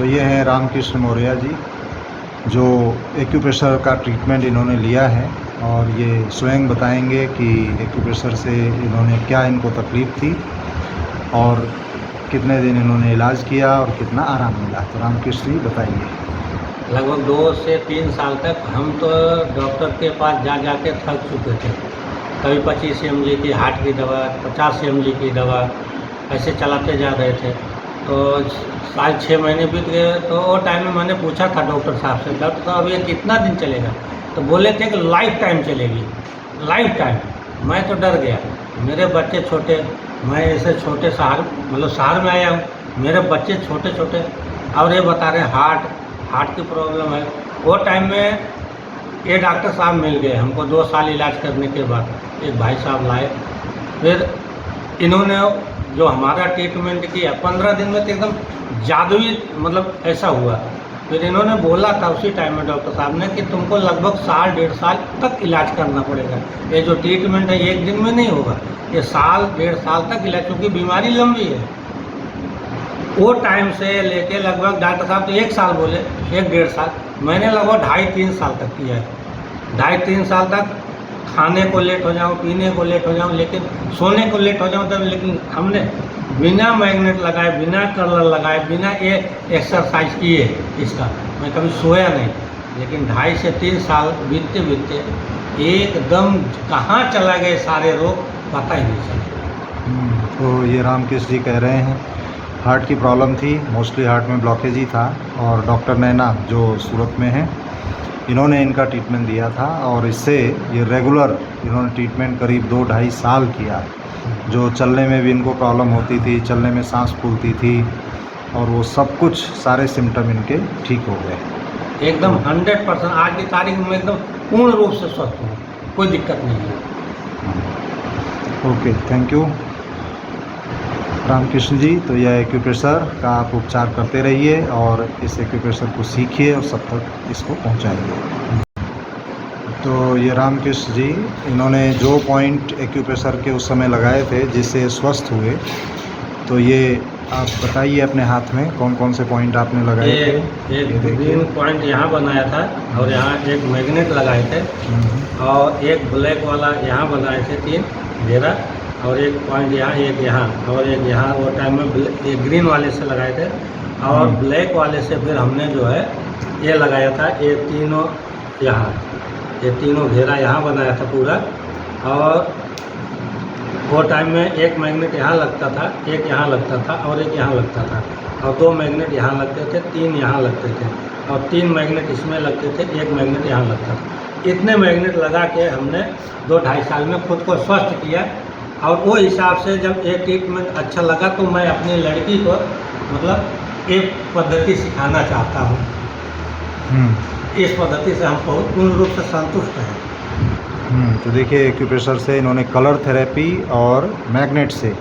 तो ये हैं रामकृष्ण मौर्य जी, जो एक्यूप्रेशर का ट्रीटमेंट इन्होंने लिया है और ये स्वयं बताएंगे कि एक्यूप्रेशर से इन्होंने क्या इनको तकलीफ़ थी और कितने दिन इन्होंने इलाज किया और कितना आराम मिला। तो रामकृष्ण जी बताइए। लगभग 2 से 3 साल तक हम तो डॉक्टर के पास जा के थक चुके थे। कभी 25 mg की हार्ट की दवा, 50 mg की दवा, ऐसे चलाते जा रहे थे। तो 6 महीने बीत गए। तो वो टाइम में मैंने पूछा था डॉक्टर साहब से, डॉक्टर साहब ये कितना दिन चलेगा? तो बोले थे कि लाइफ टाइम चलेगी, लाइफ टाइम। मैं तो डर गया, मेरे बच्चे छोटे, मैं ऐसे छोटे शहर शहर में आया हूँ, मेरे बच्चे छोटे छोटे और ये बता रहे हार्ट की प्रॉब्लम है। वो टाइम में ये डॉक्टर साहब मिल गए हमको 2 साल इलाज करने के बाद। एक भाई साहब लाए, फिर इन्होंने जो हमारा ट्रीटमेंट किया 15 दिन में तो एकदम जादुई ऐसा हुआ। फिर इन्होंने बोला था उसी टाइम में डॉक्टर साहब ने कि तुमको लगभग 1.5 साल तक इलाज करना पड़ेगा। ये जो ट्रीटमेंट है 1 दिन में नहीं होगा, ये 1.5 साल तक इलाज, क्योंकि बीमारी लंबी है। वो टाइम से लेके लगभग डॉक्टर साहब तो 1 साल बोले, 1-1.5 साल, मैंने लगभग 2.5-3 साल तक किया है। 2.5-3 साल तक खाने को लेट हो जाऊँ, पीने को लेट हो जाऊँ, लेकिन सोने को लेट हो जाऊँ तब, लेकिन हमने बिना मैग्नेट लगाए, बिना कलर लगाए, बिना ये एक्सरसाइज किए इसका मैं कभी सोया नहीं। लेकिन 2.5 से 3 साल बीतते बीतते एकदम कहाँ चला गए सारे रोग, पता ही नहीं चला। तो ये रामकृष्ण जी कह रहे हैं हार्ट की प्रॉब्लम थी, मोस्टली हार्ट में ब्लॉकेज ही था, और डॉक्टर नैना जो सूरत में हैं इन्होंने इनका ट्रीटमेंट दिया था और इससे ये रेगुलर इन्होंने ट्रीटमेंट करीब 2-2.5 साल किया। जो चलने में भी इनको प्रॉब्लम होती थी, चलने में सांस फूलती थी, और वो सब कुछ सारे सिम्टम इनके ठीक हो गए एकदम 100%। आज की तारीख में एकदम पूर्ण रूप से स्वस्थ हूँ, कोई दिक्कत नहीं है। ओके, थैंक यू रामकृष्ण जी। तो यह एक्यूप्रेशर का आप उपचार करते रहिए और इस एक्यूप्रेशर को सीखिए और सब तक इसको पहुंचाइए। तो ये रामकृष्ण जी इन्होंने जो पॉइंट एक्यूप्रेशर के उस समय लगाए थे जिससे स्वस्थ हुए, तो ये आप बताइए अपने हाथ में कौन कौन से पॉइंट आपने लगाए थे। एक ग्रीन पॉइंट यहाँ बनाया था और यहाँ एक मैग्नेट लगाए थे, और एक ब्लैक वाला यहाँ बनाए थे 3 घेरा, और एक पॉइंट यहाँ, एक यहाँ और एक यहाँ। वो टाइम में ये ग्रीन वाले से लगाए थे, और ब्लैक वाले से फिर हमने जो है ये लगाया था, ये तीनों यहाँ, ये तीनों घेरा यहाँ बनाया था पूरा। और वो टाइम में एक मैग्नेट यहाँ लगता था, एक यहाँ लगता था और एक यहाँ लगता था, और 2 मैग्नेट यहाँ लगते थे, 3 यहाँ लगते थे, और 3 मैग्नेट इसमें लगते थे, 1 मैग्नेट यहाँ लगता था। इतने मैग्नेट लगा के हमने 2-2.5 साल में खुद को स्वस्थ किया। और वो हिसाब से जब ये ट्रीटमेंट अच्छा लगा तो मैं अपनी लड़की को एक पद्धति सिखाना चाहता हूँ। इस पद्धति से हम बहुत पूर्ण रूप से संतुष्ट हैं। तो देखिए एक्यूप्रेशर से इन्होंने कलर थेरेपी और मैग्नेट से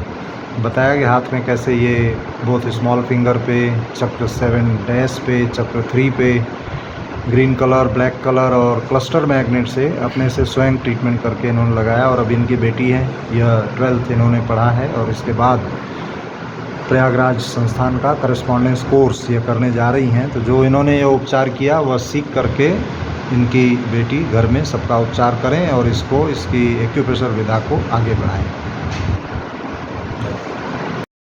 बताया कि हाथ में कैसे ये बोथ स्मॉल फिंगर पे, चक्र 7 डैश पे, चक्र 3 पे ग्रीन कलर, ब्लैक कलर और क्लस्टर मैग्नेट से अपने से स्वयं ट्रीटमेंट करके इन्होंने लगाया। और अभी इनकी बेटी है, यह 12th इन्होंने पढ़ा है और इसके बाद प्रयागराज संस्थान का करस्पॉन्डेंस कोर्स ये करने जा रही हैं। तो जो इन्होंने ये उपचार किया वह सीख करके इनकी बेटी घर में सबका उपचार करें और इसकी एक्यूप्रेशर विधा को आगे बढ़ाएं।